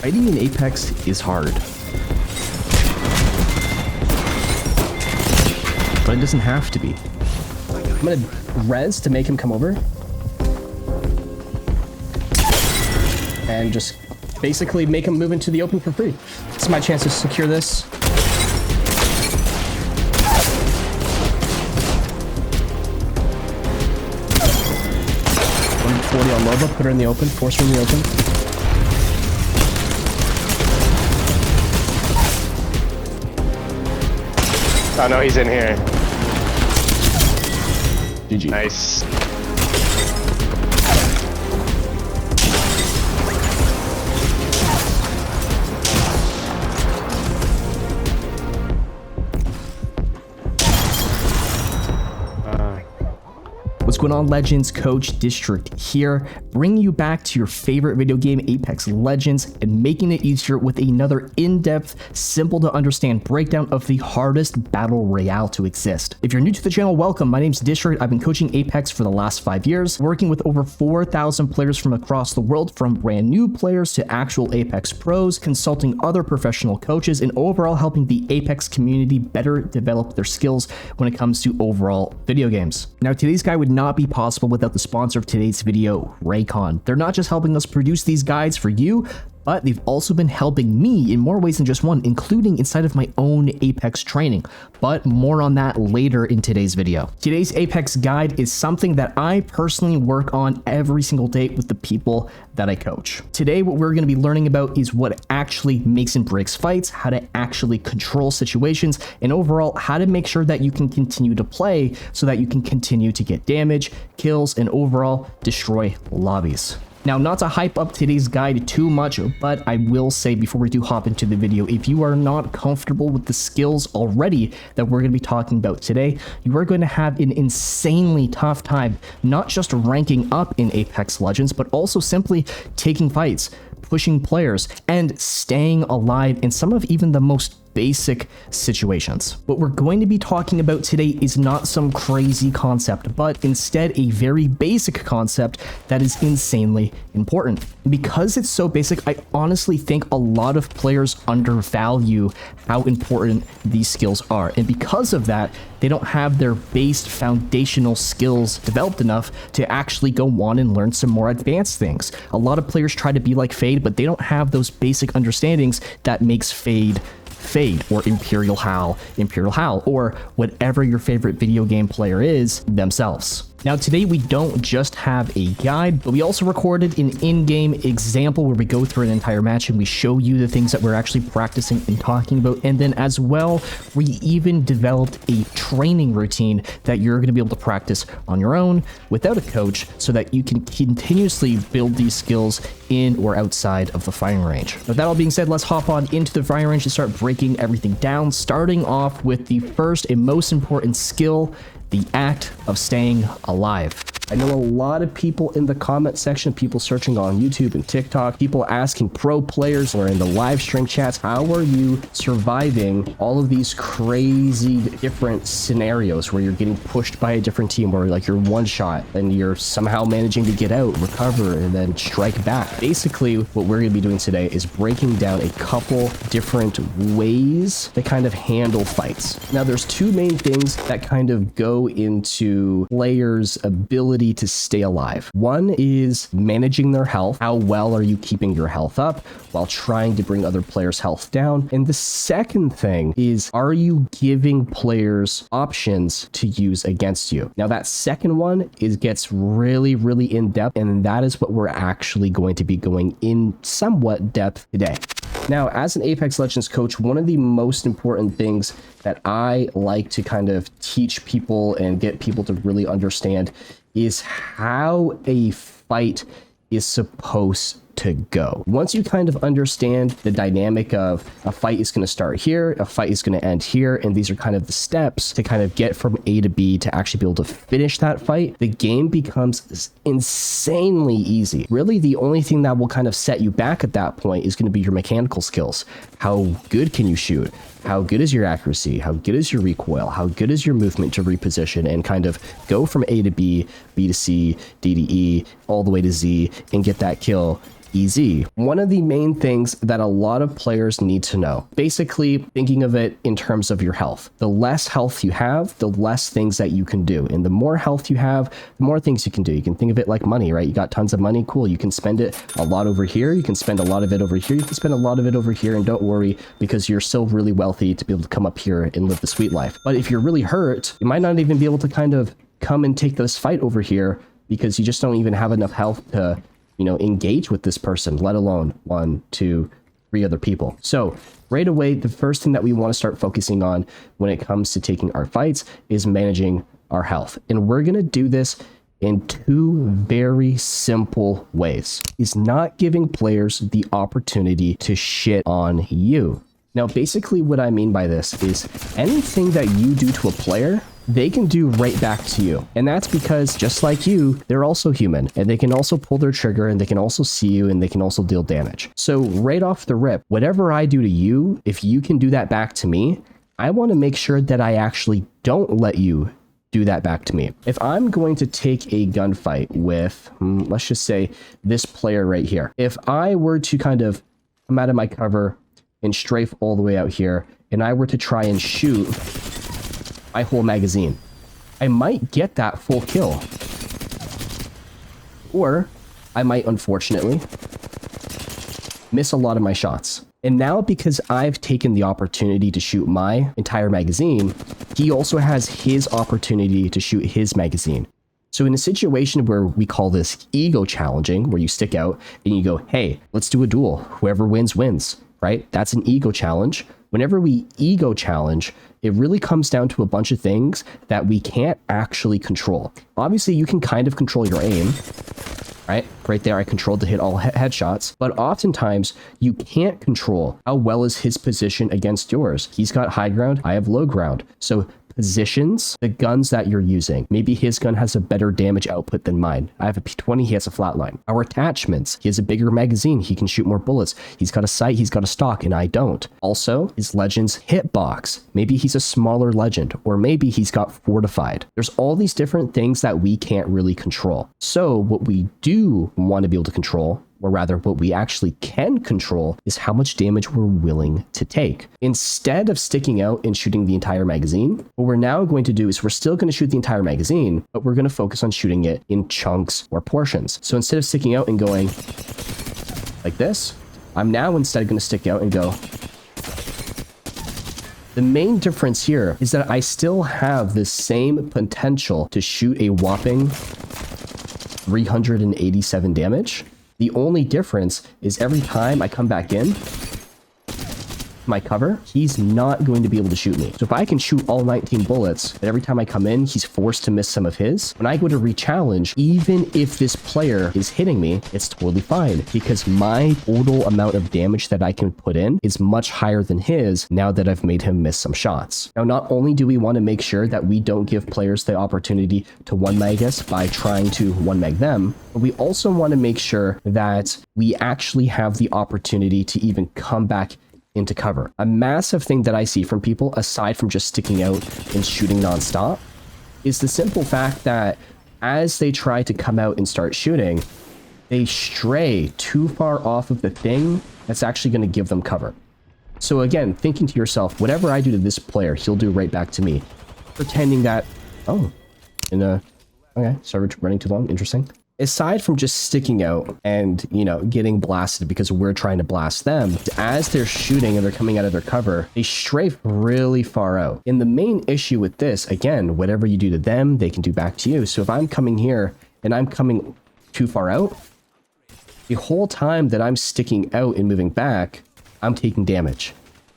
Fighting in Apex is hard. But it doesn't have to be. I'm gonna res to make him come over. And just basically make him move into the open for free. This is my chance to secure this. 140 on Nova, put her in the open, force her in the open. Oh no, he's in here. GG. Nice. What's going on, Legends? Coach District here, bringing you back to your favorite video game, Apex Legends, and making it easier with another in-depth, simple to understand breakdown of the hardest battle royale to exist. If you're new to the channel, welcome. My name's District. I've been coaching Apex for the last 5 years, working with over 4,000 players from across the world, from brand new players to actual Apex pros, consulting other professional coaches, and overall helping the Apex community better develop their skills when it comes to overall video games. Now, today's guide would not be possible without the sponsor of today's video, Raycon. They're not just helping us produce these guides for you, but they've also been helping me in more ways than just one, including inside of my own Apex training. But more on that later in today's video. Today's Apex guide is something that I personally work on every single day with the people that I coach. Today, what we're going to be learning about is what actually makes and breaks fights, how to actually control situations, and overall, how to make sure that you can continue to play so that you can continue to get damage, kills, and overall destroy lobbies. Now, not to hype up today's guide too much, but I will say before we do hop into the video, if you are not comfortable with the skills already that we're going to be talking about today, you are going to have an insanely tough time, not just ranking up in Apex Legends, but also simply taking fights, pushing players, and staying alive in some of even the most basic situations. What we're going to be talking about today is not some crazy concept, but instead a very basic concept that is insanely important. Because it's so basic, I honestly think a lot of players undervalue how important these skills are. And because of that, they don't have their base foundational skills developed enough to actually go on and learn some more advanced things. A lot of players try to be like Fade, but they don't have those basic understandings that makes Fade, or Imperial Hal, or whatever your favorite video game player is themselves. Now, today we don't just have a guide, but we also recorded an in-game example where we go through an entire match and we show you the things that we're actually practicing and talking about. And then as well, we even developed a training routine that you're going to be able to practice on your own without a coach so that you can continuously build these skills in or outside of the firing range. With that all being said, let's hop on into the firing range and start breaking everything down, starting off with the first and most important skill, the act of staying alive. I know a lot of people in the comment section, people searching on YouTube and TikTok, people asking pro players or in the live stream chats, how are you surviving all of these crazy different scenarios where you're getting pushed by a different team, or like you're one shot and you're somehow managing to get out, recover, and then strike back. Basically, what we're going to be doing today is breaking down a couple different ways to kind of handle fights. Now, there's two main things that kind of go into players' ability to stay alive. One is managing their health. How well are you keeping your health up while trying to bring other players' health down? And the second thing is, are you giving players options to use against you? Now, that second one gets really, really in depth, and that is what we're actually going to be going in somewhat depth today. Now, as an Apex Legends coach, one of the most important things that I like to kind of teach people and get people to really understand is how a fight is supposed to go. Once you kind of understand the dynamic of a fight is going to start here, a fight is going to end here, and these are kind of the steps to kind of get from A to B to actually be able to finish that fight, the game becomes insanely easy. Really, the only thing that will kind of set you back at that point is going to be your mechanical skills. How good can you shoot? How good is your accuracy? How good is your recoil? How good is your movement to reposition and kind of go from A to B, B to C, D to E, all the way to Z, and get that kill easy. One of the main things that a lot of players need to know, basically thinking of it in terms of your health. The less health you have, the less things that you can do. And the more health you have, the more things you can do. You can think of it like money, right? You got tons of money, cool. You can spend it a lot over here. You can spend a lot of it over here. You can spend a lot of it over here, and don't worry, because you're still really wealthy to be able to come up here and live the sweet life. But if you're really hurt, you might not even be able to kind of come and take this fight over here because you just don't even have enough health to, you know, engage with this person, let alone 1, 2, 3 other people. So right away, the first thing that we want to start focusing on when it comes to taking our fights is managing our health. And we're going to do this in 2 very simple ways. Is not giving players the opportunity to shit on you. Now, basically what I mean by this is anything that you do to a player, they can do right back to you. And that's because just like you, they're also human, and they can also pull their trigger, and they can also see you, and they can also deal damage. So right off the rip, whatever I do to you, if you can do that back to me, I want to make sure that I actually don't let you do that back to me. If I'm going to take a gunfight with, let's just say this player right here, if I were to kind of come out of my cover and strafe all the way out here, and I were to try and shoot my whole magazine, I might get that full kill. Or I might, unfortunately, miss a lot of my shots. And now, because I've taken the opportunity to shoot my entire magazine, he also has his opportunity to shoot his magazine. So in a situation where we call this ego challenging, where you stick out and you go, hey, let's do a duel. Whoever wins, wins, right? That's an ego challenge. Whenever we ego challenge, it really comes down to a bunch of things that we can't actually control. Obviously, you can kind of control your aim, right? Right there, I controlled to hit all headshots. But oftentimes, you can't control how well is his position against yours. He's got high ground, I have low ground. So positions, the guns that you're using. Maybe his gun has a better damage output than mine. I have a P20, he has a flatline. Our attachments, he has a bigger magazine, he can shoot more bullets. He's got a sight, he's got a stock, and I don't. Also, his legend's hitbox. Maybe he's a smaller legend, or maybe he's got fortified. There's all these different things that we can't really control. So what we do want to be able to control, or rather what we actually can control, is how much damage we're willing to take. Instead of sticking out and shooting the entire magazine, what we're now going to do is we're still going to shoot the entire magazine, but we're going to focus on shooting it in chunks or portions. So instead of sticking out and going like this, I'm now instead going to stick out and go. The main difference here is that I still have the same potential to shoot a whopping 387 damage. The only difference is every time I come back in my cover, he's not going to be able to shoot me. So if I can shoot all 19 bullets, but every time I come in, he's forced to miss some of his, when I go to re-challenge, even if this player is hitting me, it's totally fine because my total amount of damage that I can put in is much higher than his now that I've made him miss some shots. Now, not only do we want to make sure that we don't give players the opportunity to one-mag us by trying to one-mag them, but we also want to make sure that we actually have the opportunity to even come back into cover. A massive thing that I see from people, aside from just sticking out and shooting nonstop, is the simple fact that as they try to come out and start shooting, they stray too far off of the thing that's actually going to give them cover. So again, thinking to yourself, whatever I do to this player, he'll do right back to me. Pretending that, okay, sorry, running too long, interesting. Aside from just sticking out and, you know, getting blasted because we're trying to blast them, as they're shooting and they're coming out of their cover, they strafe really far out. And the main issue with this, again, whatever you do to them, they can do back to you. So if I'm coming here and I'm coming too far out, the whole time that I'm sticking out and moving back, I'm taking damage.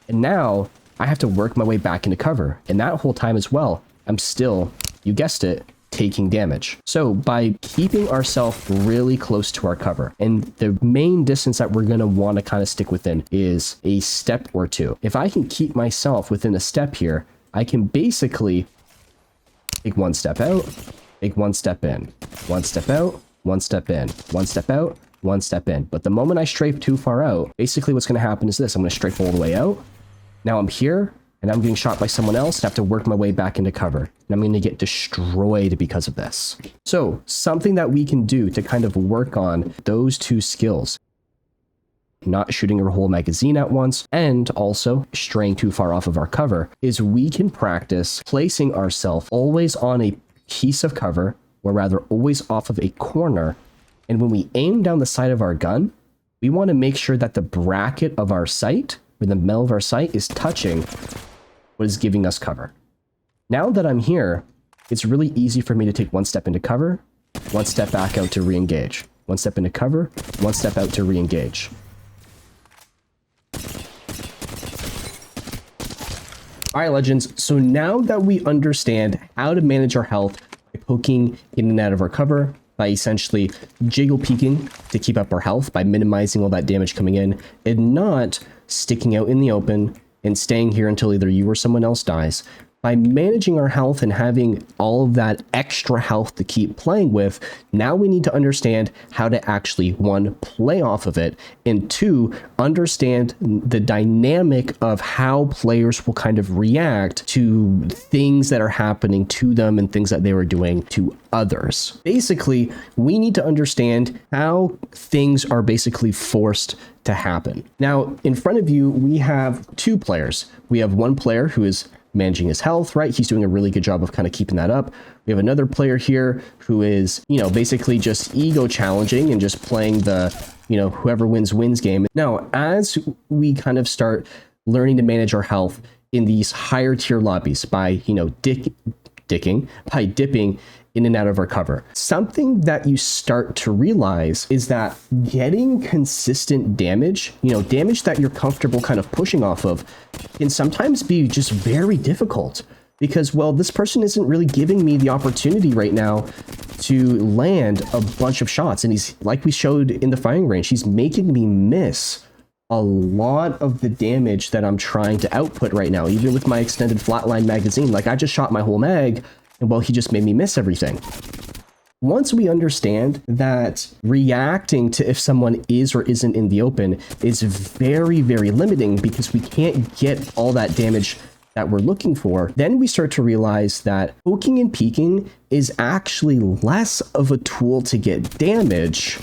And now I have to work my way back into cover. And that whole time as well, I'm still, you guessed it, taking damage. So by keeping ourselves really close to our cover, and the main distance that we're going to want to kind of stick within is a step or two. If I can keep myself within a step here, I can basically take one step out, take one step in, one step out, one step in, one step out, one step in. But the moment I strafe too far out, basically what's going to happen is this. I'm going to strafe all the way out. Now I'm here, and I'm getting shot by someone else, and I have to work my way back into cover. And I'm going to get destroyed because of this. So something that we can do to kind of work on those two skills not shooting your whole magazine at once, and also straying too far off of our cover, is we can practice placing ourselves always on a piece of cover, or rather always off of a corner. And when we aim down the side of our gun, we want to make sure that the bracket of our sight, or the metal of our sight, is touching what is giving us cover. Now that I'm here, it's really easy for me to take one step into cover, one step back out to re-engage. One step into cover, one step out to re-engage. All right, Legends, so now that we understand how to manage our health by poking in and out of our cover, by essentially jiggle peeking to keep up our health, by minimizing all that damage coming in, and not sticking out in the open and staying here until either you or someone else dies, by managing our health and having all of that extra health to keep playing with, now we need to understand how to actually, one, play off of it, and two, understand the dynamic of how players will kind of react to things that are happening to them and things that they were doing to others. Basically, we need to understand how things are basically forced to happen. Now, in front of you, we have two players. We have one player who is managing his health, right? He's doing a really good job of kind of keeping that up. We have another player here who is, basically just ego challenging and just playing the, whoever wins game. Now, as we kind of start learning to manage our health in these higher tier lobbies by, dipping in and out of our cover, something that you start to realize is that getting consistent damage, damage that you're comfortable kind of pushing off of, can sometimes be just very difficult because, well, this person isn't really giving me the opportunity right now to land a bunch of shots. And he's, like we showed in the firing range, he's making me miss a lot of the damage that I'm trying to output right now, even with my extended flatline magazine. Like, I just shot my whole mag, and well, he just made me miss everything. Once we understand that reacting to if someone is or isn't in the open is very, very limiting because we can't get all that damage that we're looking for, then we start to realize that poking and peeking is actually less of a tool to get damage,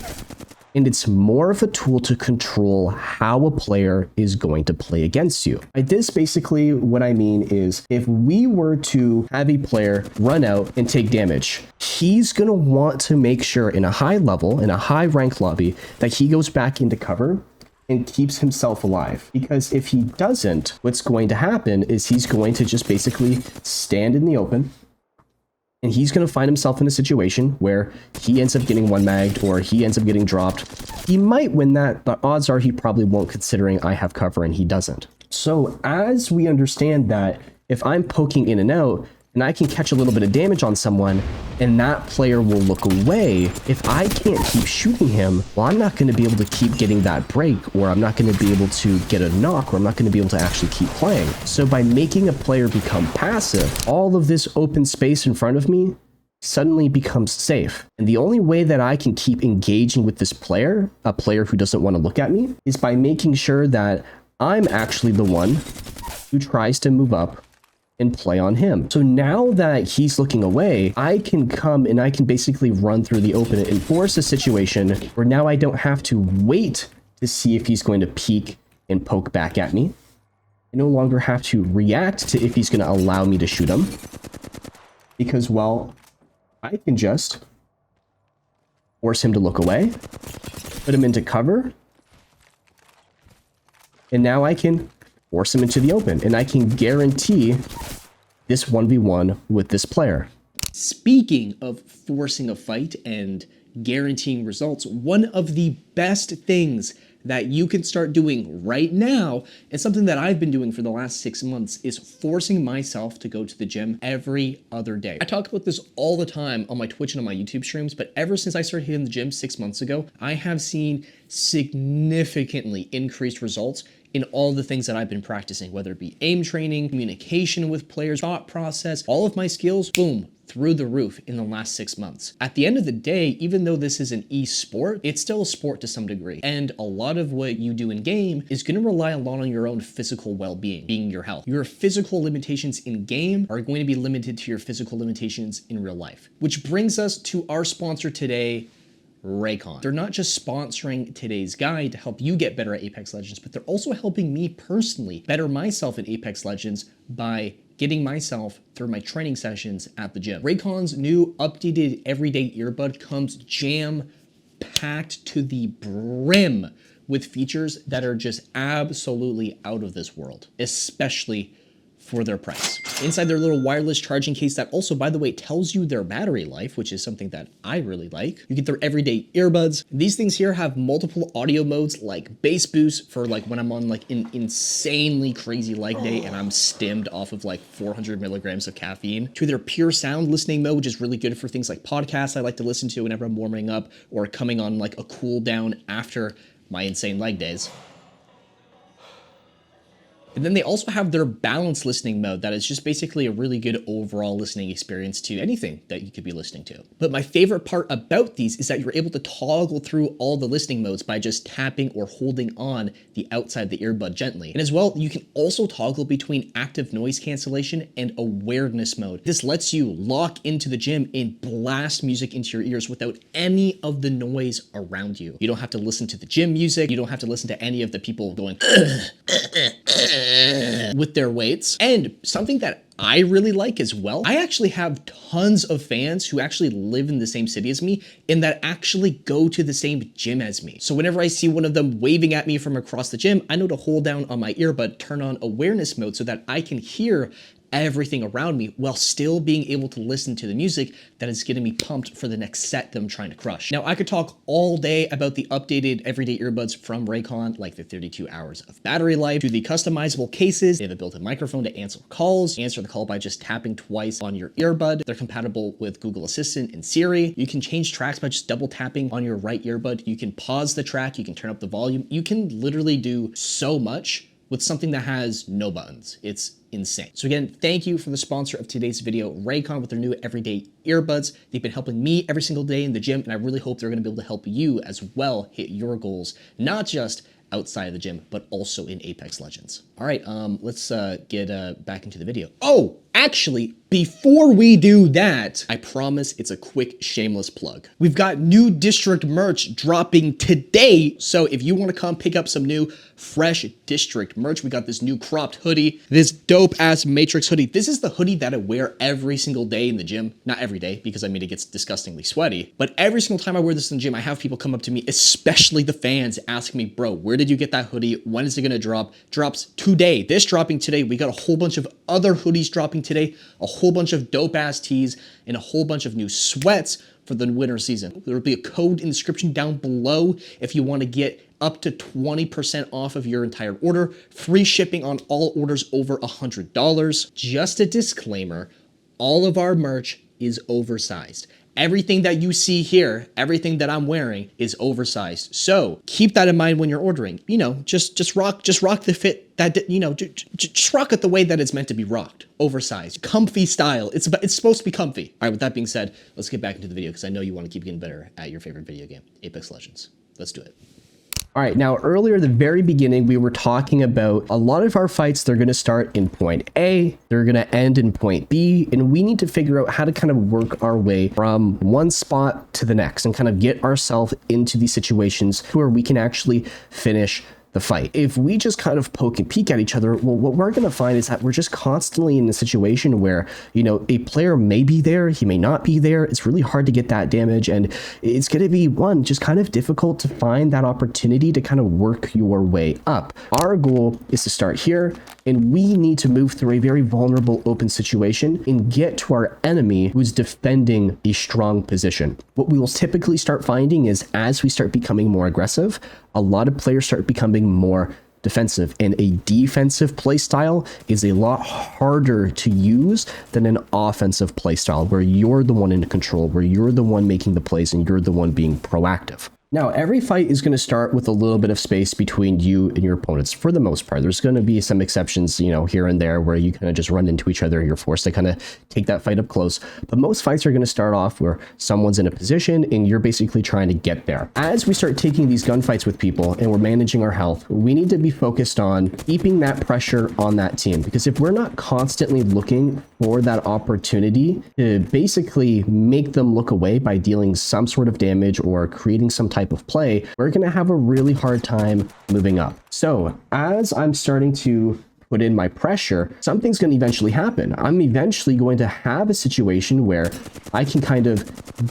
and it's more of a tool to control how a player is going to play against you. By this, basically, what I mean is if we were to have a player run out and take damage, he's going to want to make sure in a high level, in a high rank lobby, that he goes back into cover and keeps himself alive. Because if he doesn't, what's going to happen is he's going to just basically stand in the open, and he's going to find himself in a situation where he ends up getting one magged or he ends up getting dropped. He might win that, but odds are he probably won't, considering I have cover and he doesn't. So as we understand that if I'm poking in and out and I can catch a little bit of damage on someone and that player will look away, if I can't keep shooting him, well, I'm not going to be able to keep getting that break, or I'm not going to be able to get a knock, or I'm not going to be able to actually keep playing. So by making a player become passive, all of this open space in front of me suddenly becomes safe. And the only way that I can keep engaging with this player, a player who doesn't want to look at me, is by making sure that I'm actually the one who tries to move up and play on him. So now that he's looking away, I can come and I can basically run through the open and force a situation where now I don't have to wait to see if he's going to peek and poke back at me. I no longer have to react to if he's going to allow me to shoot him, because, well, I can just force him to look away, put him into cover, and now I can force him into the open, and I can guarantee this 1v1 with this player. Speaking of forcing a fight and guaranteeing results, one of the best things that you can start doing right now, and something that I've been doing for the last 6 months, is forcing myself to go to the gym every other day. I talk about this all the time on my Twitch and on my YouTube streams, but ever since I started hitting the gym 6 months ago, I have seen significantly increased results in all the things that I've been practicing, whether it be aim training, communication with players, thought process, all of my skills, boom, through the roof in the last 6 months. At the end of the day, even though this is an e-sport, it's still a sport to some degree. And a lot of what you do in game is gonna rely a lot on your own physical well-being, being your health. Your physical limitations in game are going to be limited to your physical limitations in real life. Which brings us to our sponsor today, Raycon. They're not just sponsoring today's guide to help you get better at Apex Legends, but they're also helping me personally better myself in Apex Legends by getting myself through my training sessions at the gym. Raycon's new updated everyday earbud comes jam-packed to the brim with features that are just absolutely out of this world, especially for their price. Inside their little wireless charging case that also, by the way, tells you their battery life, which is something that I really like. You get their everyday earbuds. These things here have multiple audio modes like bass boost for like when I'm on like an insanely crazy leg day and I'm stimmed off of like 400 milligrams of caffeine, to their pure sound listening mode, which is really good for things like podcasts I like to listen to whenever I'm warming up or coming on like a cool down after my insane leg days. And then they also have their balanced listening mode that is just basically a really good overall listening experience to anything that you could be listening to. But my favorite part about these is that you're able to toggle through all the listening modes by just tapping or holding on the outside of the earbud gently. And as well, you can also toggle between active noise cancellation and awareness mode. This lets you lock into the gym and blast music into your ears without any of the noise around you. You don't have to listen to the gym music. You don't have to listen to any of the people going with their weights. And something that I really like as well, I actually have tons of fans who actually live in the same city as me and that actually go to the same gym as me. So whenever I see one of them waving at me from across the gym, I know to hold down on my earbud, turn on awareness mode so that I can hear everything around me while still being able to listen to the music that is getting me pumped for the next set that I'm trying to crush. Now, I could talk all day about the updated everyday earbuds from Raycon, like the 32 hours of battery life, to the customizable cases. They have a built-in microphone to answer calls. Answer the call by just tapping twice on your earbud. They're compatible with Google Assistant and Siri. You can change tracks by just double tapping on your right earbud. You can pause the track. You can turn up the volume. You can literally do so much with something that has no buttons. It's insane. So again, thank you for the sponsor of today's video, Raycon, with their new everyday earbuds. They've been helping me every single day in the gym, and I really hope they're gonna be able to help you as well hit your goals, not just outside of the gym, but also in Apex Legends. All right, let's get back into the video. Oh, actually, before we do that, I promise it's a quick shameless plug. We've got new district merch dropping today. So if you want to come pick up some new fresh district merch, we got this new cropped hoodie, this dope ass Matrix hoodie. This is the hoodie that I wear every single day in the gym. Not every day, because I mean, it gets disgustingly sweaty, but every single time I wear this in the gym, I have people come up to me, especially the fans, asking me, bro, where did you get that hoodie? When is it gonna drop? Drops today. This dropping today. We got a whole bunch of other hoodies dropping today, a whole bunch of dope ass tees, and a whole bunch of new sweats for the winter season. There will be a code in the description down below if you want to get up to 20% off of your entire order, free shipping on all orders over $100. Just a disclaimer, all of our merch is oversized. Everything that you see here, everything that I'm wearing is oversized. So keep that in mind when you're ordering. You know, just rock the fit that, you know, just rock it the way that it's meant to be rocked. Oversized, comfy style. It's supposed to be comfy. All right, with that being said, let's get back into the video because I know you want to keep getting better at your favorite video game, Apex Legends. Let's do it. All right, now earlier at the very beginning, we were talking about a lot of our fights, they're going to start in point A, they're going to end in point B, and we need to figure out how to kind of work our way from one spot to the next and kind of get ourselves into these situations where we can actually finish the fight. If we just kind of poke and peek at each other, well, what we're going to find is that we're just constantly in a situation where, you know, a player may be there, he may not be there. It's really hard to get that damage, and it's going to be just kind of difficult to find that opportunity to kind of work your way up. Our goal is to start here, and we need to move through a very vulnerable open situation and get to our enemy who's defending a strong position. What we will typically start finding is as we start becoming more aggressive, a lot of players start becoming more defensive, and a defensive playstyle is a lot harder to use than an offensive playstyle where you're the one in control, where you're the one making the plays and you're the one being proactive. Now, every fight is going to start with a little bit of space between you and your opponents for the most part. There's going to be some exceptions, you know, here and there where you kind of just run into each other. You're forced to kind of take that fight up close. But most fights are going to start off where someone's in a position and you're basically trying to get there. As we start taking these gunfights with people and we're managing our health, we need to be focused on keeping that pressure on that team. Because if we're not constantly looking for that opportunity to basically make them look away by dealing some sort of damage or creating some type of play, we're going to have a really hard time moving up. So as I'm starting to put in my pressure, something's going to eventually happen. I'm eventually going to have a situation where I can kind of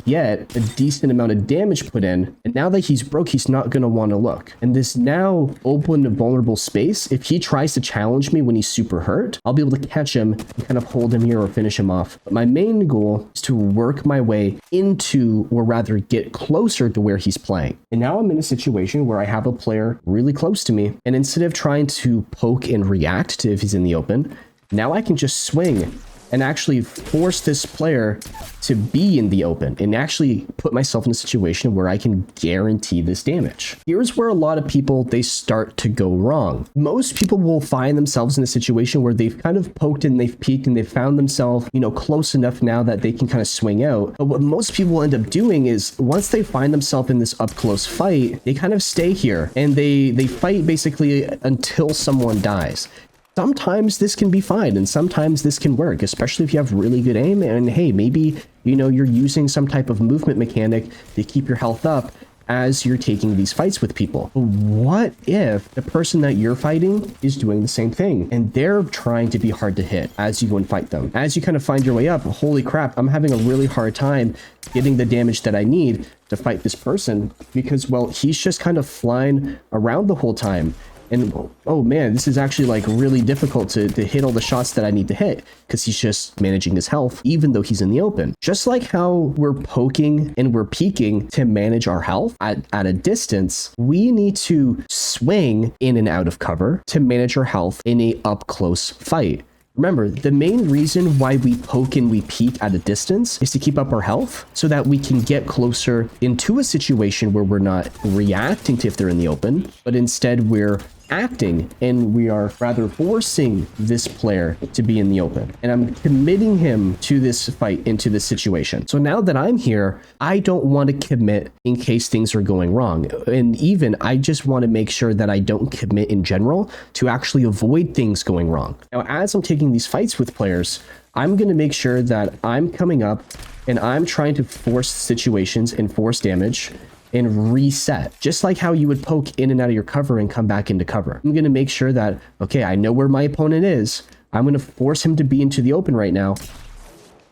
get a decent amount of damage put in. And now that he's broke, he's not going to want to look. And this now open vulnerable space, if he tries to challenge me when he's super hurt, I'll be able to catch him and kind of hold him here or finish him off. But my main goal is to work my way into, or rather get closer to where he's playing. And now I'm in a situation where I have a player really close to me. And instead of trying to poke and react to if he's in the open, now I can just swing and actually force this player to be in the open and actually put myself in a situation where I can guarantee this damage. Here's where a lot of people, they start to go wrong. Most people will find themselves in a situation where they've kind of poked and they've peeked and they've found themselves, you know, close enough now that they can kind of swing out. But what most people end up doing is once they find themselves in this up close fight, they kind of stay here and they fight basically until someone dies. Sometimes this can be fine and sometimes this can work, especially if you have really good aim and hey, maybe, you know, you're using some type of movement mechanic to keep your health up as you're taking these fights with people. But what if the person that you're fighting is doing the same thing and they're trying to be hard to hit as you go and fight them? As you kind of find your way up, holy crap, I'm having a really hard time getting the damage that I need to fight this person because, well, he's just kind of flying around the whole time. And oh man, this is actually like really difficult to hit all the shots that I need to hit because he's just managing his health even though he's in the open. Just like how we're poking and we're peeking to manage our health at a distance, we need to swing in and out of cover to manage our health in a up close fight. Remember, the main reason why we poke and we peek at a distance is to keep up our health so that we can get closer into a situation where we're not reacting to if they're in the open, but instead we're acting and we are rather forcing this player to be in the open. And I'm committing him to this fight, into this situation. So now that I'm here, I don't want to commit in case things are going wrong. And even I just want to make sure that I don't commit in general to actually avoid things going wrong. Now, as I'm taking these fights with players, I'm going to make sure that I'm coming up and I'm trying to force situations and force damage and reset, just like how you would poke in and out of your cover and come back into cover. I'm going to make sure that, okay, I know where my opponent is. I'm going to force him to be into the open right now.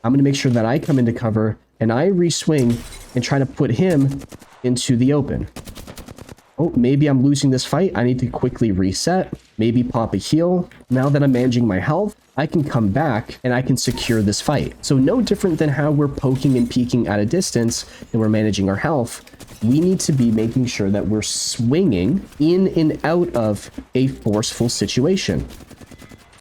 I'm going to make sure that I come into cover and I re-swing and try to put him into the open. Oh, maybe I'm losing this fight. I need to quickly reset, maybe pop a heal. Now that I'm managing my health, I can come back and I can secure this fight. So no different than how we're poking and peeking at a distance and we're managing our health. We need to be making sure that we're swinging in and out of a forceful situation.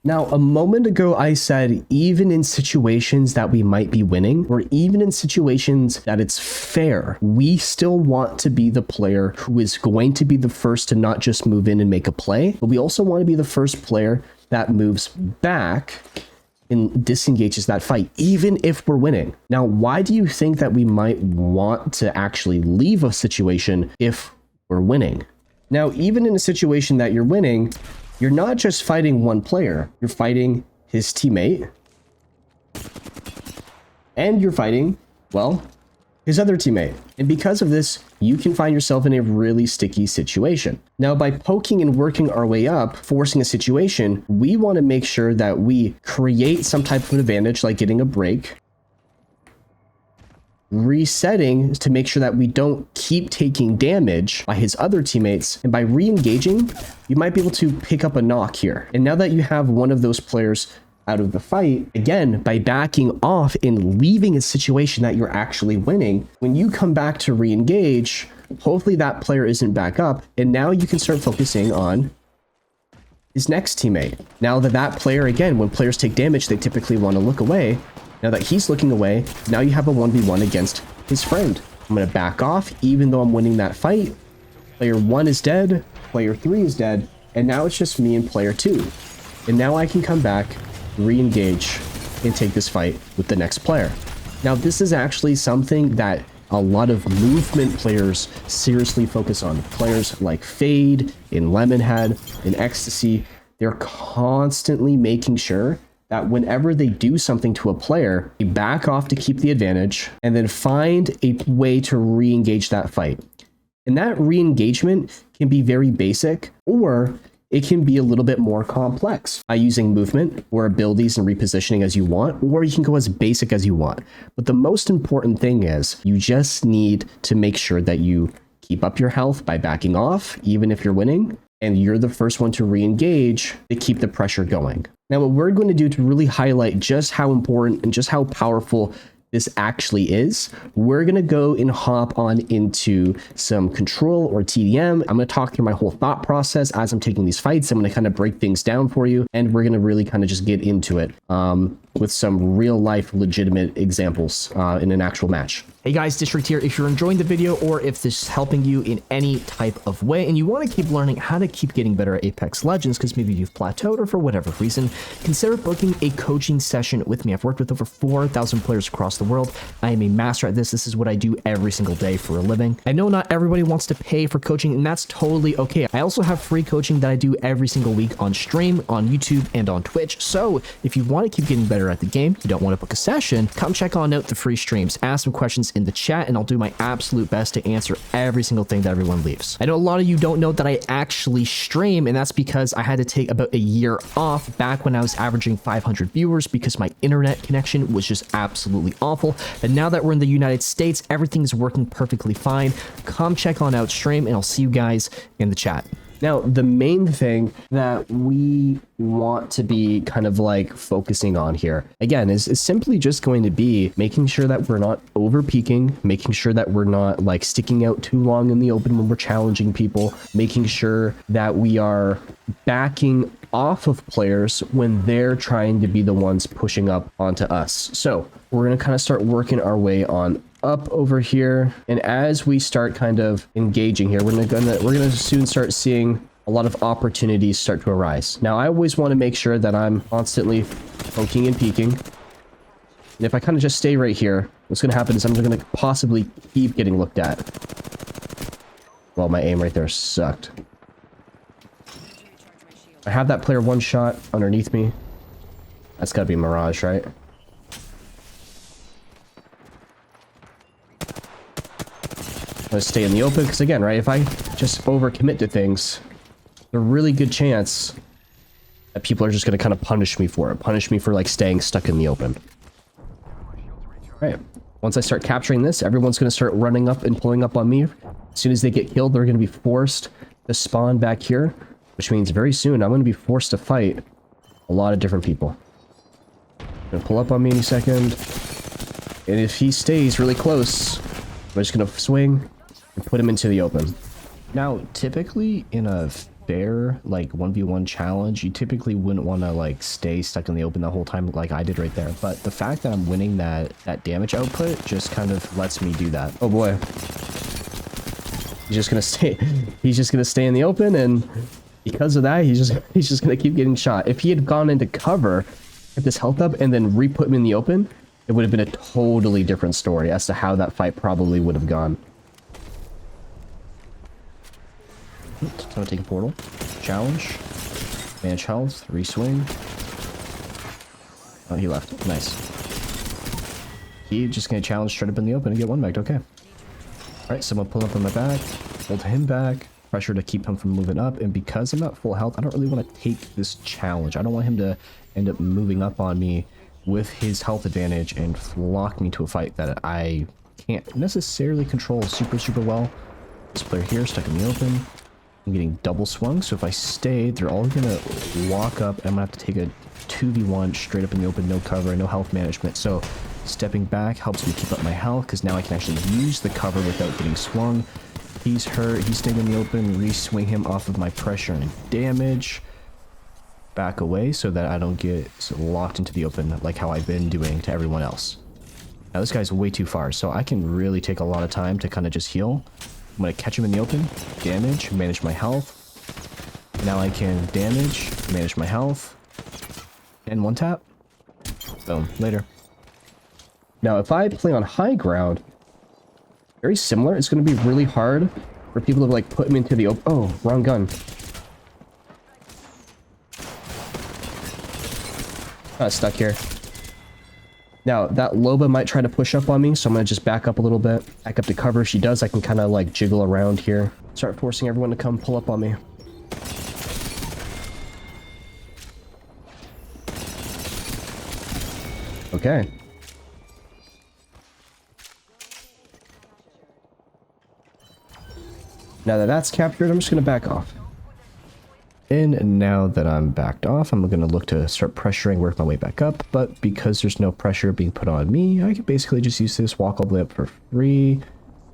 Now, a moment ago, I said even in situations that we might be winning, or even in situations that it's fair, we still want to be the player who is going to be the first to not just move in and make a play, but we also want to be the first player that moves back and disengages that fight, even if we're winning. Now, why do you think that we might want to actually leave a situation if we're winning? Now, even in a situation that you're winning, you're not just fighting one player, you're fighting his teammate, and you're fighting, well, his other teammate. And because of this, you can find yourself in a really sticky situation. Now, by poking and working our way up, forcing a situation, we want to make sure that we create some type of advantage, like getting a break, resetting to make sure that we don't keep taking damage by his other teammates. And by re-engaging, you might be able to pick up a knock here. And now that you have one of those players out of the fight, again, by backing off and leaving a situation that you're actually winning, when you come back to re-engage, hopefully that player isn't back up, and now you can start focusing on his next teammate. Now that player, again, when players take damage, they typically want to look away. Now that he's looking away, now you have a 1v1 against his friend. I'm going to back off, even though I'm winning that fight. Player 1 is dead. Player 3 is dead. And now it's just me and player 2. And now I can come back, re-engage, and take this fight with the next player. Now, this is actually something that a lot of movement players seriously focus on. Players like Fade, in Lemonhead, in Ecstasy, they're constantly making sure that whenever they do something to a player, they back off to keep the advantage and then find a way to re-engage that fight. And that re-engagement can be very basic, or it can be a little bit more complex by using movement or abilities and repositioning as you want, or you can go as basic as you want. But the most important thing is you just need to make sure that you keep up your health by backing off, even if you're winning, and you're the first one to re-engage to keep the pressure going. Now, what we're going to do to really highlight just how important and just how powerful this actually is, we're going to go and hop on into some control or TDM. I'm going to talk through my whole thought process as I'm taking these fights. I'm going to kind of break things down for you, and we're going to really kind of just get into it with some real life legitimate examples in an actual match. Hey guys, District here. If you're enjoying the video or if this is helping you in any type of way and you want to keep learning how to keep getting better at Apex Legends because maybe you've plateaued or for whatever reason, consider booking a coaching session with me. I've worked with over 4,000 players across the world. I am a master at this. This is what I do every single day for a living. I know not everybody wants to pay for coaching, and that's totally okay. I also have free coaching that I do every single week on stream, on YouTube, and on Twitch. So if you want to keep getting better at the game, you don't want to book a session, come check on out the free streams, ask some questions in the chat, and I'll do my absolute best to answer every single thing that everyone leaves. I know a lot of you don't know that I actually stream, and that's because I had to take about a year off back when I was averaging 500 viewers because my internet connection was just absolutely awful. And now that we're in the United States, everything's working perfectly fine. Come check on out stream, and I'll see you guys in the chat. Now, the main thing that we want to be kind of like focusing on here, again, is simply just going to be making sure that we're not over peaking, making sure that we're not like sticking out too long in the open when we're challenging people, making sure that we are backing off of players when they're trying to be the ones pushing up onto us. So we're going to kind of start working our way on up over here, and as we start kind of engaging here, we're gonna soon start seeing a lot of opportunities start to arise. Now, I always want to make sure that I'm constantly poking and peeking, and if I kind of just stay right here, what's gonna happen is I'm gonna possibly keep getting looked at. Well, my aim right there sucked. I have that player one shot underneath me. That's gotta be Mirage, right? I'm gonna stay in the open because, again, right, if I just overcommit to things, there's a really good chance that people are just gonna kind of punish me for it, punish me for like staying stuck in the open. Right. Once I start capturing this, everyone's gonna start running up and pulling up on me. As soon as they get killed, they're gonna be forced to spawn back here, which means very soon I'm gonna be forced to fight a lot of different people. Gonna pull up on me any second, and if he stays really close, I'm just gonna swing and put him into the open. Now, typically in a fair like 1v1 challenge, you typically wouldn't want to like stay stuck in the open the whole time like I did right there, but the fact that I'm winning that damage output just kind of lets me do that. Oh boy, he's just gonna stay in the open, and because of that, he's just gonna keep getting shot. If he had gone into cover, get this health up, and then re-put him in the open, it would have been a totally different story as to how that fight probably would have gone. So I'm take a portal. Challenge. Manage health. Re-swing. Oh, he left. Nice. He just gonna challenge straight up in the open and get one bagged. Okay. Alright, someone pull up on my back. Hold him back. Pressure to keep him from moving up. And because I'm at full health, I don't really want to take this challenge. I don't want him to end up moving up on me with his health advantage and lock me to a fight that I can't necessarily control super well. This player here stuck in the open. I'm getting double swung, so if I stay, they're all gonna walk up, and I'm gonna have to take a 2v1 straight up in the open, no cover, no health management. So stepping back helps me keep up my health, because now I can actually use the cover without getting swung. He's hurt, he's staying in the open, re-swing him off of my pressure and damage. Back away so that I don't get locked into the open like how I've been doing to everyone else. Now this guy's way too far, so I can really take a lot of time to kind of just heal. I'm going to catch him in the open, damage, manage my health. Now I can damage, manage my health, and one tap. Boom, later. Now, if I play on high ground, very similar. It's going to be really hard for people to like put him into the open. Oh, wrong gun. Got stuck here. Now, that Loba might try to push up on me, so I'm going to just back up a little bit. Back up to cover. If she does, I can kind of like jiggle around here. Start forcing everyone to come pull up on me. Okay. Now that that's captured, I'm just going to back off. And now that I'm backed off, I'm going to look to start pressuring, work my way back up. But because there's no pressure being put on me, I can basically just use this, walk all the way up for free.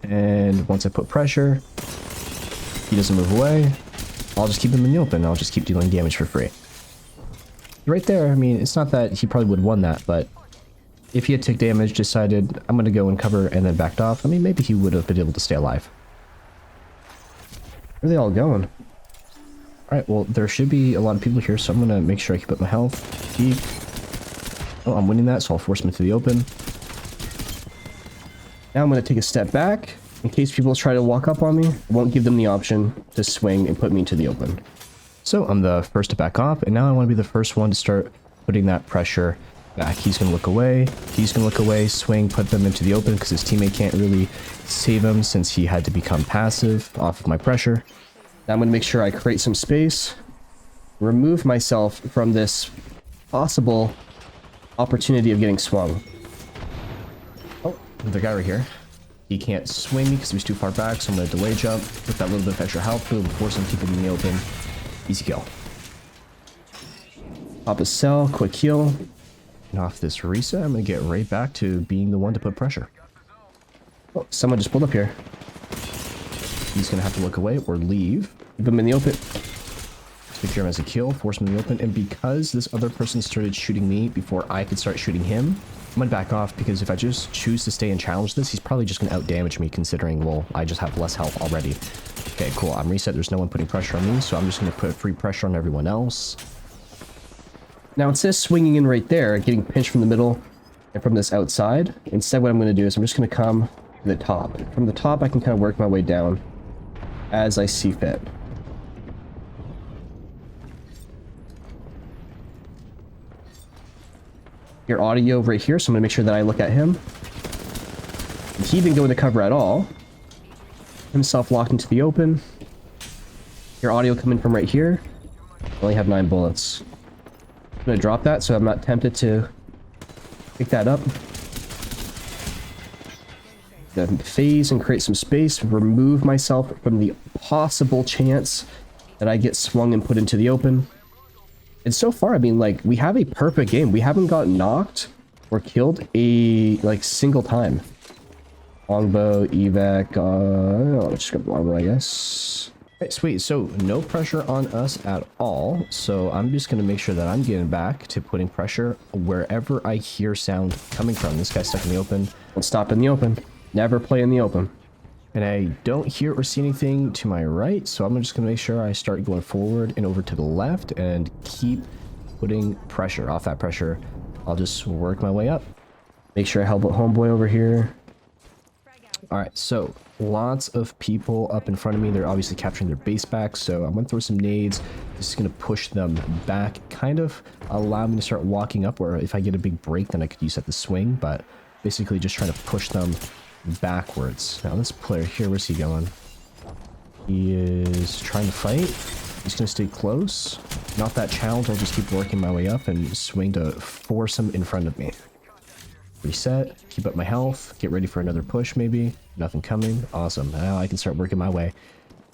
And once I put pressure, he doesn't move away. I'll just keep him in the open. I'll just keep dealing damage for free. Right there, I mean, it's not that he probably would have won that, but if he had took damage, decided I'm going to go and cover, and then backed off, I mean, maybe he would have been able to stay alive. Where are they all going? Alright, well, there should be a lot of people here, so I'm going to make sure I keep up my health. Keep. Oh, I'm winning that, so I'll force him into the open. Now I'm going to take a step back. In case people try to walk up on me, I won't give them the option to swing and put me into the open. So I'm the first to back off, and now I want to be the first one to start putting that pressure back. He's going to look away. He's going to look away, swing, put them into the open because his teammate can't really save him since he had to become passive off of my pressure. Now I'm going to make sure I create some space, remove myself from this possible opportunity of getting swung. Oh, the guy right here. He can't swing me because he was too far back, so I'm going to delay jump with that little bit of extra health, boom, force him to keep him in the open. Easy kill. Pop a cell, quick heal. And off this reset, I'm going to get right back to being the one to put pressure. Oh, someone just pulled up here. He's going to have to look away or leave. Keep him in the open. Secure him as a kill, force him in the open, and because this other person started shooting me before I could start shooting him, I'm going to back off because if I just choose to stay and challenge this, he's probably just going to out-damage me considering, well, I just have less health already. Okay, cool. I'm reset. There's no one putting pressure on me, so I'm just going to put free pressure on everyone else. Now, instead of swinging in right there, getting pinched from the middle and from this outside, instead what I'm going to do is I'm just going to come to the top. From the top, I can kind of work my way down as I see fit. Your audio right here, so I'm going to make sure that I look at him. And he didn't go into cover at all. Himself locked into the open. Your audio coming from right here. I only have 9 bullets. I'm going to drop that so I'm not tempted to pick that up. Then phase and create some space. Remove myself from the possible chance that I get swung and put into the open. And so far, I mean, like, we have a perfect game. We haven't gotten knocked or killed a, like, single time. Longbow, evac, I'll just grab longbow, I guess. Right, sweet. So no pressure on us at all. So I'm just going to make sure that I'm getting back to putting pressure wherever I hear sound coming from. This guy's stuck in the open. Don't stop in the open. Never play in the open. And I don't hear or see anything to my right, so I'm just going to make sure I start going forward and over to the left and keep putting pressure. Off that pressure, I'll just work my way up. Make sure I help out homeboy over here. Alright, so lots of people up in front of me. They're obviously capturing their base back, so I'm going to throw some nades. This is going to push them back, kind of allow me to start walking up, where if I get a big break, then I could use that to swing, but basically just trying to push them backwards. Now this player here, where's he going? He is trying to fight. He's going to stay close. Not that challenge, I'll just keep working my way up and swing to force him in front of me. Reset, keep up my health, get ready for another push maybe. Nothing coming. Awesome. Now I can start working my way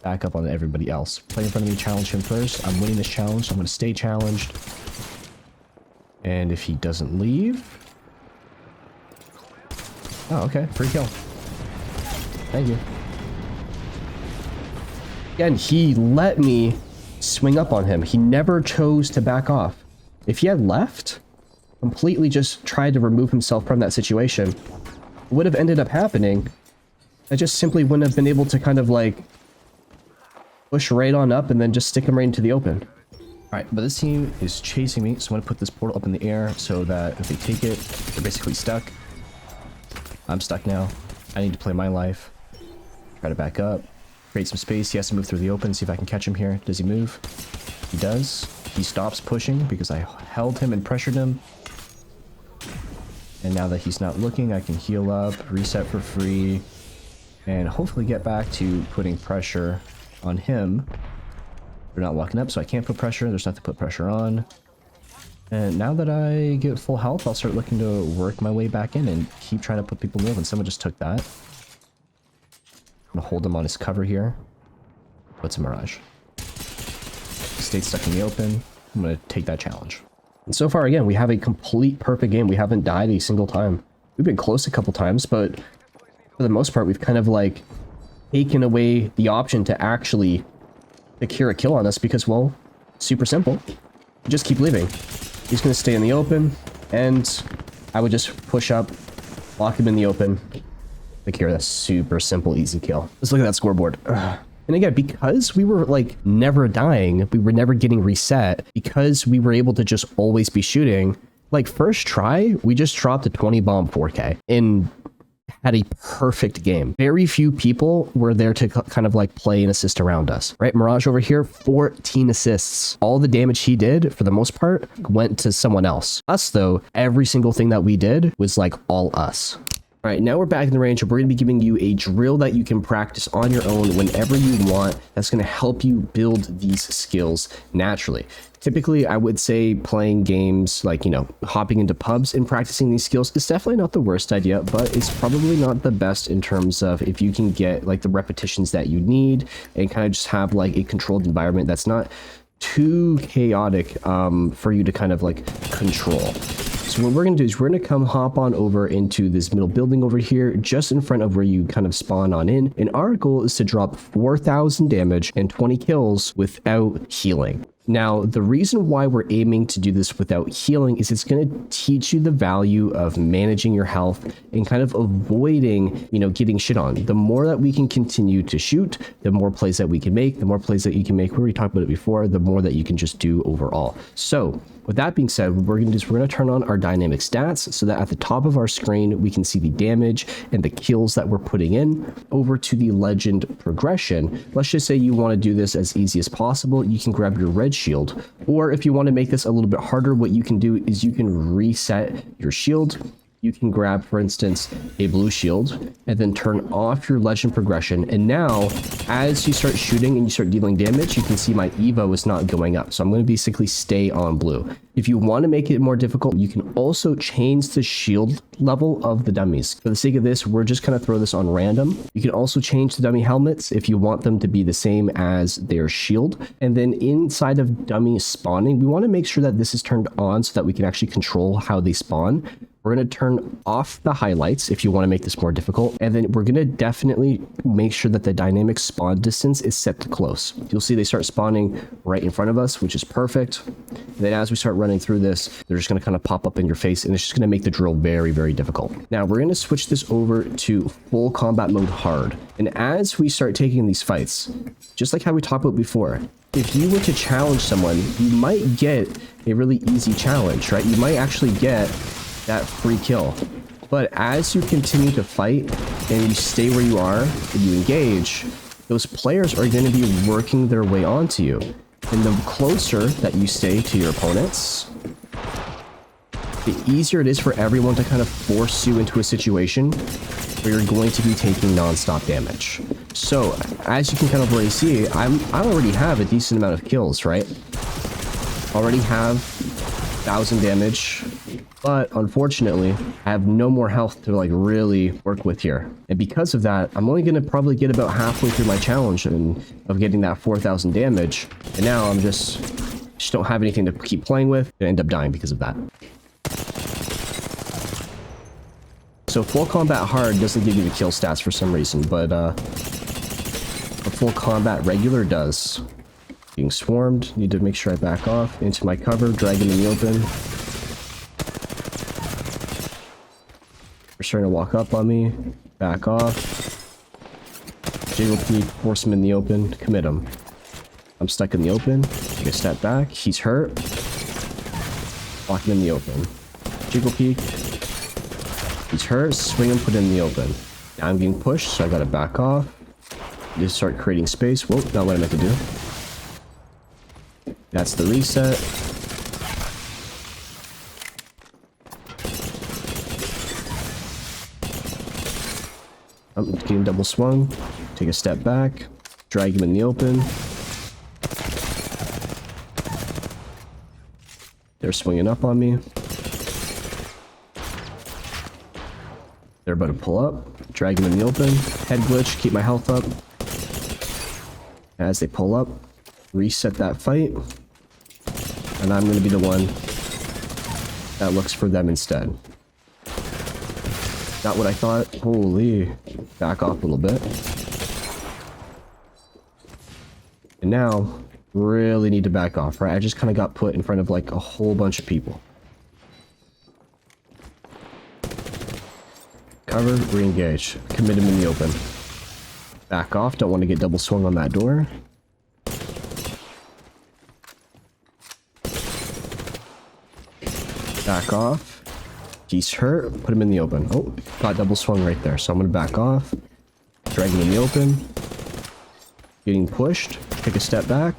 back up on everybody else. Play in front of me, challenge him first. I'm winning this challenge, so I'm going to stay challenged. And if he doesn't leave... Oh, okay. Free kill. Thank you. Again, he let me swing up on him. He never chose to back off. If he had left, completely just tried to remove himself from that situation, would have ended up happening, I just simply wouldn't have been able to kind of like push right on up and then just stick them right into the open. All right, but this team is chasing me, so I'm gonna put this portal up in the air so that if they take it, they're basically stuck. I'm stuck now. I need to play my life. Try to back up, create some space. He has to move through the open, see if I can catch him here. Does he move? He does. He stops pushing because I held him and pressured him. And now that he's not looking, I can heal up, reset for free, and hopefully get back to putting pressure on him. They're not walking up, so I can't put pressure. There's nothing to put pressure on. And now that I get full health, I'll start looking to work my way back in and keep trying to put people move. And someone just took that. I'm gonna hold him on his cover here. What's a Mirage? Stayed stuck in the open. I'm gonna take that challenge. And so far, again, we have a complete perfect game. We haven't died a single time. We've been close a couple times, but for the most part, we've kind of like taken away the option to actually secure a kill on us because, well, super simple. Just keep leaving. He's going to stay in the open, and I would just push up, lock him in the open, secure. That's super simple, easy kill. Let's look at that scoreboard. Ugh. And again, because we were like never dying, we were never getting reset, because we were able to just always be shooting, like first try, we just dropped a 20 bomb 4K and had a perfect game. Very few people were there to kind of like play and assist around us, right? Mirage over here, 14 assists. All the damage he did, for the most part, went to someone else. Us though, every single thing that we did was like all us. All right, now we're back in the range, and we're going to be giving you a drill that you can practice on your own whenever you want. That's going to help you build these skills naturally. Typically, I would say playing games like, you know, hopping into pubs and practicing these skills is definitely not the worst idea, but it's probably not the best in terms of if you can get like the repetitions that you need and kind of just have like a controlled environment that's not too chaotic for you to kind of like control. So what we're going to do is we're going to come hop on over into this middle building over here, just in front of where you kind of spawn on in. And our goal is to drop 4,000 damage and 20 kills without healing. Now, the reason why we're aiming to do this without healing is it's going to teach you the value of managing your health and kind of avoiding, you know, getting shit on. The more that we can continue to shoot, the more plays that we can make, the more plays that you can make. We already talked about it before, the more that you can just do overall. So with that being said, what we're going to do is we're going to turn on our dynamic stats so that at the top of our screen, we can see the damage and the kills that we're putting in. Over to the legend progression. Let's just say you want to do this as easy as possible. You can grab your red shield, or if you want to make this a little bit harder, what you can do is you can reset your shield. You can grab, for instance, a blue shield and then turn off your legend progression. And now, as you start shooting and you start dealing damage, you can see my Evo is not going up. So I'm going to basically stay on blue. If you want to make it more difficult, you can also change the shield level of the dummies. For the sake of this, we're just going to throw this on random. You can also change the dummy helmets if you want them to be the same as their shield. And then inside of dummy spawning, we want to make sure that this is turned on so that we can actually control how they spawn. We're going to turn off the highlights if you want to make this more difficult. And then we're going to definitely make sure that the dynamic spawn distance is set to close. You'll see they start spawning right in front of us, which is perfect. And then as we start running through this, they're just going to kind of pop up in your face, and it's just going to make the drill very, very difficult. Now we're going to switch this over to full combat mode hard. And as we start taking these fights, just like how we talked about before, if you were to challenge someone, you might get a really easy challenge, right? You might actually get that free kill. But as you continue to fight and you stay where you are and you engage, those players are going to be working their way onto you. And the closer that you stay to your opponents, the easier it is for everyone to kind of force you into a situation where you're going to be taking non-stop damage. So as you can kind of already see, I already have a decent amount of kills, right? Already have 1,000 damage. But unfortunately, I have no more health to like really work with here. And because of that, I'm only going to probably get about halfway through my challenge of getting that 4,000 damage. And now I'm just don't have anything to keep playing with and end up dying because of that. So full combat hard doesn't give you the kill stats for some reason, but a full combat regular does. Being swarmed, need to make sure I back off into my cover, drag him in the open. They're starting to walk up on me. Back off. Jiggle peek, force him in the open, commit him. I'm stuck in the open. Take a step back. He's hurt. Lock him in the open. Jiggle peek. He's hurt. Swing him, put him in the open. Now I'm getting pushed, so I gotta back off. Just start creating space. Whoa, not what I meant to do. That's the reset. I'm getting double swung. Take a step back. Drag him in the open. They're swinging up on me. They're about to pull up. Drag him in the open. Head glitch. Keep my health up. As they pull up, reset that fight. And I'm going to be the one that looks for them instead. Not what I thought. Holy. Back off a little bit. And now, really need to back off, right? I just kind of got put in front of like a whole bunch of people. Cover, re-engage. Commit him in the open. Back off, don't want to get double swung on that door. Back off. He's hurt, put him in the open. Oh, got double swung right there, so I'm going to back off. Drag him in the open. Getting pushed. Take a step back.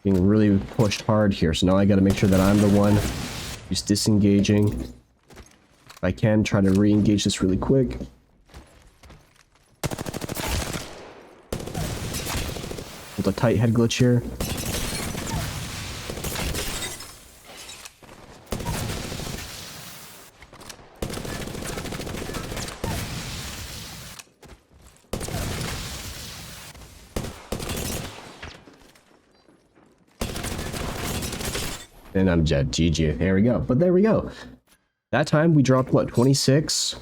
Being really pushed hard here, so now I got to make sure that I'm the one who's disengaging. If I can, try to re-engage this really quick. Hold a tight head glitch here. And I'm dead. GG. There we go. But there we go. That time we dropped what? 26?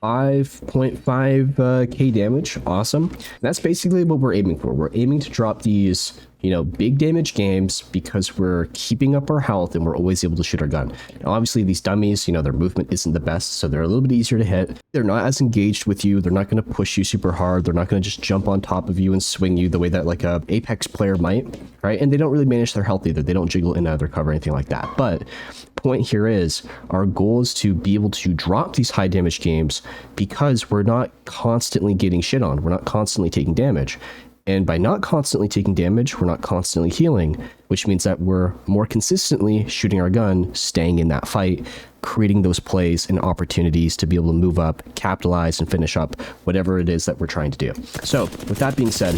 5.5k damage. Awesome. And that's basically what we're aiming for. We're aiming to drop these, you know, big damage games because we're keeping up our health and we're always able to shoot our gun. Now, obviously these dummies, you know, their movement isn't the best, so they're a little bit easier to hit. They're not as engaged with you. They're not going to push you super hard. They're not going to just jump on top of you and swing you the way that like a Apex player might, right? And they don't really manage their health either. They don't jiggle in and out of their cover or anything like that. But point here is our goal is to be able to drop these high damage games because we're not constantly getting shit on. We're not constantly taking damage. And by not constantly taking damage, we're not constantly healing, which means that we're more consistently shooting our gun, staying in that fight, creating those plays and opportunities to be able to move up, capitalize, and finish up whatever it is that we're trying to do. So with that being said,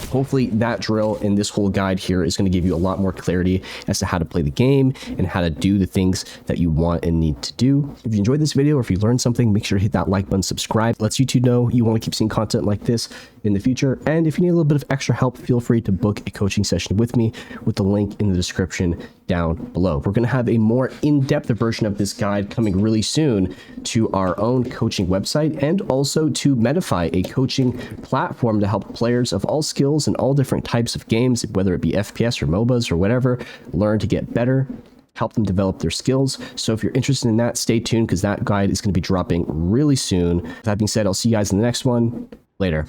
hopefully that drill and this whole guide here is going to give you a lot more clarity as to how to play the game and how to do the things that you want and need to do. If you enjoyed this video or if you learned something, make sure to hit that like button, subscribe. It lets YouTube know you want to keep seeing content like this in the future. And if you need a little bit of extra help, feel free to book a coaching session with me with the link in the description down below. We're going to have a more in-depth version of this guide coming really soon to our own coaching website and also to Medify, a coaching platform to help players of all skills and all different types of games, whether it be FPS or MOBAs or whatever, learn to get better, help them develop their skills. So if you're interested in that, stay tuned because that guide is going to be dropping really soon. With that being said, I'll see you guys in the next one. Later.